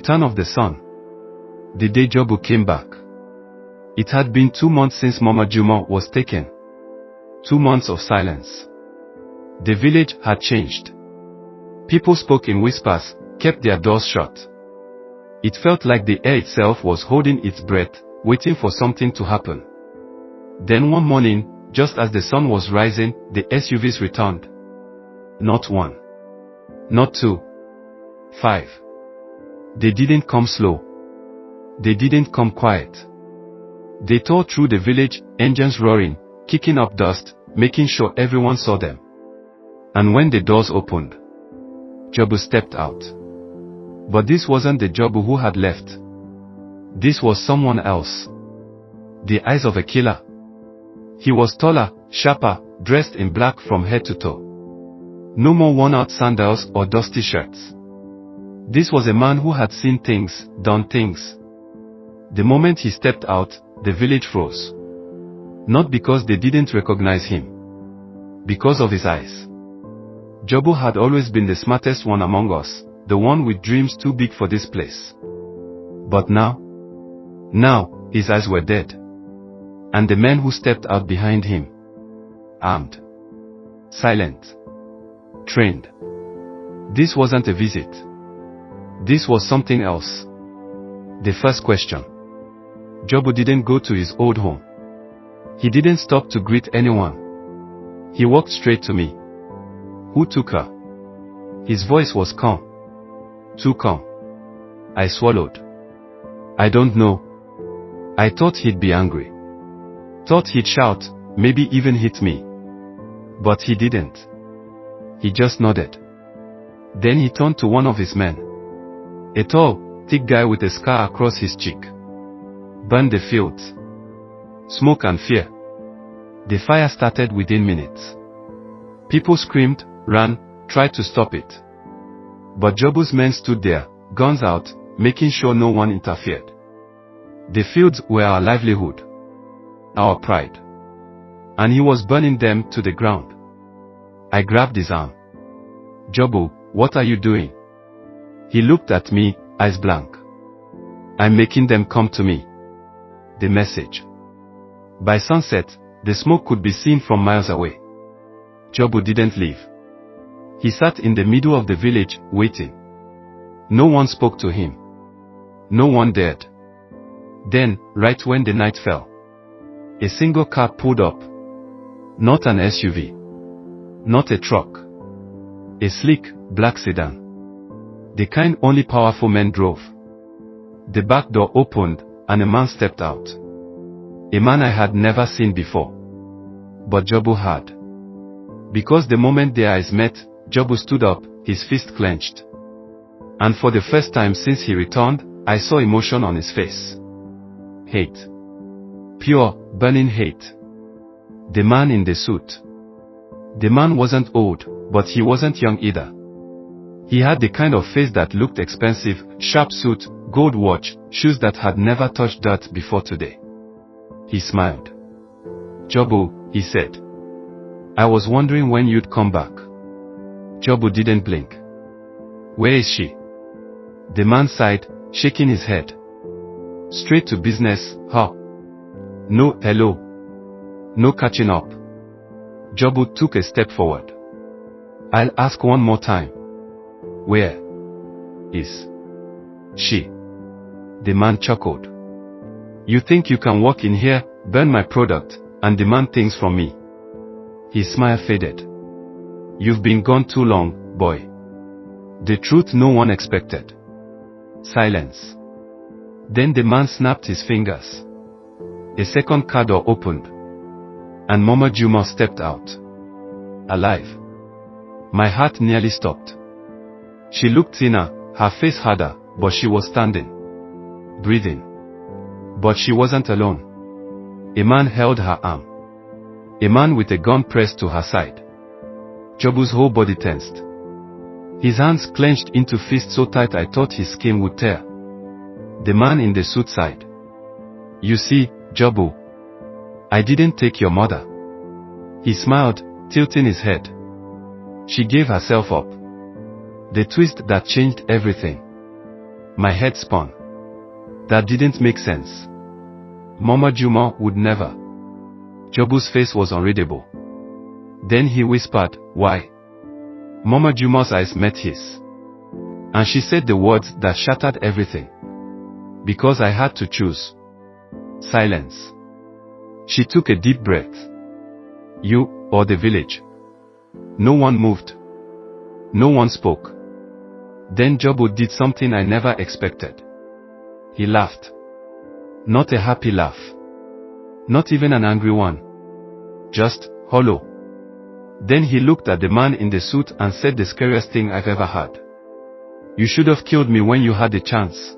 return of the sun. The day Jabu came back. It had been 2 months since Mama Juma was taken. 2 months of silence. The village had changed. People spoke in whispers, kept their doors shut. It felt like the air itself was holding its breath, waiting for something to happen. Then one morning, just as the sun was rising, the SUVs returned. Not 1. Not 2. 5. They didn't come slow. They didn't come quiet. They tore through the village, engines roaring, kicking up dust, making sure everyone saw them. And when the doors opened, Jabu stepped out. But this wasn't the Jabu who had left. This was someone else. The eyes of a killer. He was taller, sharper, dressed in black from head to toe. No more worn-out sandals or dusty shirts. This was a man who had seen things, done things. The moment he stepped out, the village froze. Not because they didn't recognize him. Because of his eyes. Jabu had always been the smartest one among us, the one with dreams too big for this place. But now, his eyes were dead. And the men who stepped out behind him, armed, silent, trained. This wasn't a visit. This was something else. The first question. Jabu didn't go to his old home. He didn't stop to greet anyone. He walked straight to me. Who took her? His voice was calm. Too calm. I swallowed. I don't know. I thought he'd be angry. Thought he'd shout, maybe even hit me. But he didn't. He just nodded. Then he turned to one of his men. A tall, thick guy with a scar across his cheek. Burned the fields. Smoke and fear. The fire started within minutes. People screamed, ran, tried to stop it. But Jabu's men stood there, guns out, making sure no one interfered. The fields were our livelihood. Our pride. And he was burning them to the ground. I grabbed his arm. Jabu, what are you doing? He looked at me, eyes blank. I'm making them come to me. The message. By sunset, the smoke could be seen from miles away. Jabu didn't leave. He sat in the middle of the village, waiting. No one spoke to him. No one dared. Then, right when the night fell, a single car pulled up. Not an SUV. Not a truck. A sleek, black sedan. The kind only powerful men drove. The back door opened, and a man stepped out. A man I had never seen before. But Jabu had. Because the moment their eyes met, Jabu stood up, his fist clenched. And for the first time since he returned, I saw emotion on his face. Hate. Pure, burning hate. The man in the suit. The man wasn't old, but he wasn't young either. He had the kind of face that looked expensive, sharp suit, gold watch, shoes that had never touched dirt before today. He smiled. Jabu, he said. I was wondering when you'd come back. Jabu didn't blink. Where is she? The man sighed, shaking his head. Straight to business, huh? No hello. No catching up. Jabu took a step forward. I'll ask one more time. Where is she? The man chuckled. You think you can walk in here, burn my product, and demand things from me? His smile faded. You've been gone too long, boy. The truth no one expected. Silence. Then the man snapped his fingers. A second car door opened. And Mama Juma stepped out. Alive. My heart nearly stopped. She looked thinner, her face harder, but she was standing. Breathing. But she wasn't alone. A man held her arm. A man with a gun pressed to her side. Jabu's whole body tensed. His hands clenched into fists so tight I thought his skin would tear. The man in the suit sighed. You see, Jabu, I didn't take your mother. He smiled, tilting his head. She gave herself up. The twist that changed everything. My head spun. That didn't make sense. Mama Juma would never. Jabu's face was unreadable. Then he whispered, "Why?" Mama Juma's eyes met his. And she said the words that shattered everything. "Because I had to choose." Silence. She took a deep breath. "You, or the village?" No one moved. No one spoke. Then Jabu did something I never expected. He laughed. Not a happy laugh. Not even an angry one. Just, hollow. Then he looked at the man in the suit and said the scariest thing I've ever heard. "You should have killed me when you had the chance."